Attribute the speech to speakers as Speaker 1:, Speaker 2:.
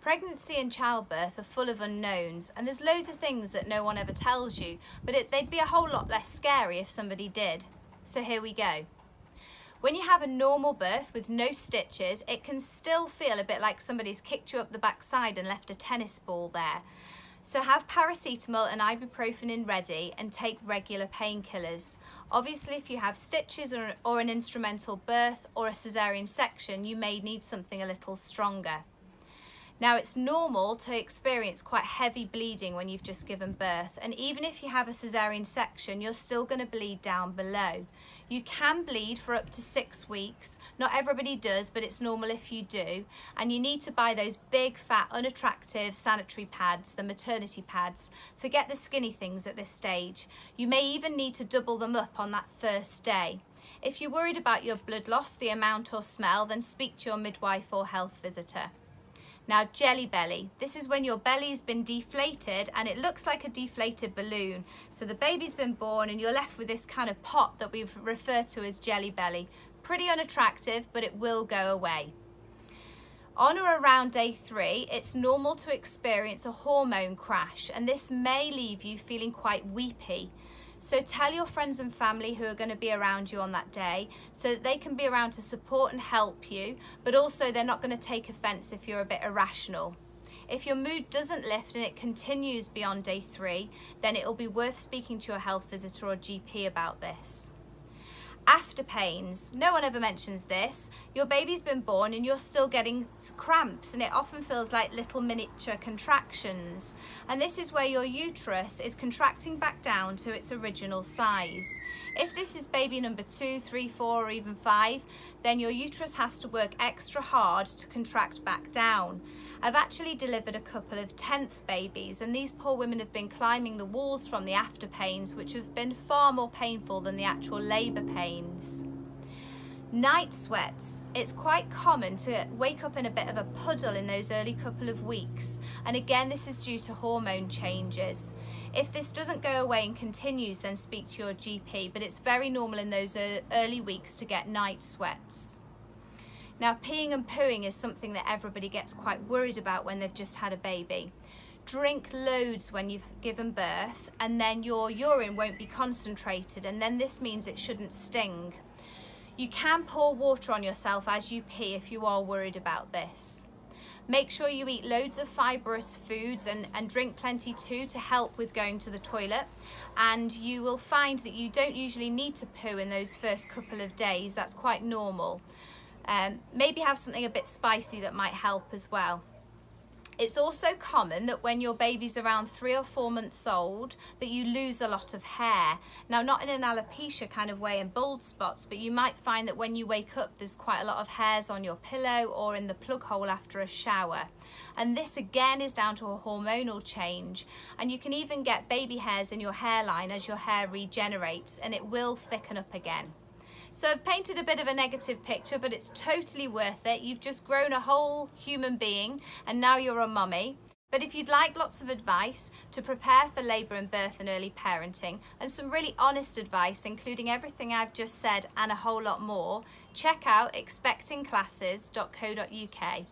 Speaker 1: Pregnancy and childbirth are full of unknowns, and there's loads of things that no one ever tells you, but they'd be a whole lot less scary if somebody did. So here we go. When you have a normal birth with no stitches, it can still feel a bit like somebody's kicked you up the backside and left a tennis ball there. So have paracetamol and ibuprofen ready and take regular painkillers. Obviously, if you have stitches or an instrumental birth or a cesarean section, you may need something a little stronger. Now, it's normal to experience quite heavy bleeding when you've just given birth, and even if you have a cesarean section, you're still going to bleed down below. You can bleed for up to 6 weeks. Not everybody does, but it's normal if you do, and you need to buy those big, fat, unattractive sanitary pads, the maternity pads. Forget the skinny things at this stage. You may even need to double them up on that first day. If you're worried about your blood loss, the amount or smell, then speak to your midwife or health visitor. Now, jelly belly. This is when your belly's been deflated and it looks like a deflated balloon. So the baby's been born and you're left with this kind of pot that we've referred to as jelly belly. Pretty unattractive, but it will go away. On or around day 3, it's normal to experience a hormone crash, and this may leave you feeling quite weepy. So tell your friends and family who are going to be around you on that day so that they can be around to support and help you, but also they're not going to take offence if you're a bit irrational. If your mood doesn't lift and it continues beyond day 3, then it will be worth speaking to your health visitor or GP about this. After pains, no one ever mentions this. Your baby's been born and you're still getting cramps, and it often feels like little miniature contractions. And this is where your uterus is contracting back down to its original size. If this is baby number 2, 3, 4, or even 5, then your uterus has to work extra hard to contract back down. I've actually delivered a couple of 10th babies, and these poor women have been climbing the walls from the after pains, which have been far more painful than the actual labour pains. Night sweats. It's quite common to wake up in a bit of a puddle in those early couple of weeks, and again this is due to hormone changes. If this doesn't go away and continues, then speak to your GP, but it's very normal in those early weeks to get night sweats. Now, peeing and pooing is something that everybody gets quite worried about when they've just had a baby. Drink loads when you've given birth, and then your urine won't be concentrated, and then this means it shouldn't sting. You can pour water on yourself as you pee if you are worried about this. Make sure you eat loads of fibrous foods and drink plenty too to help with going to the toilet, and you will find that you don't usually need to poo in those first couple of days. That's quite normal. Maybe have something a bit spicy that might help as well. It's also common that when your baby's around 3 or 4 months old that you lose a lot of hair. Now, not in an alopecia kind of way and bald spots, but you might find that when you wake up there's quite a lot of hairs on your pillow or in the plug hole after a shower. And this again is down to a hormonal change, and you can even get baby hairs in your hairline as your hair regenerates, and it will thicken up again. So I've painted a bit of a negative picture, but it's totally worth it. You've just grown a whole human being and now you're a mummy. But if you'd like lots of advice to prepare for labour and birth and early parenting, and some really honest advice, including everything I've just said and a whole lot more, check out expectingclasses.co.uk.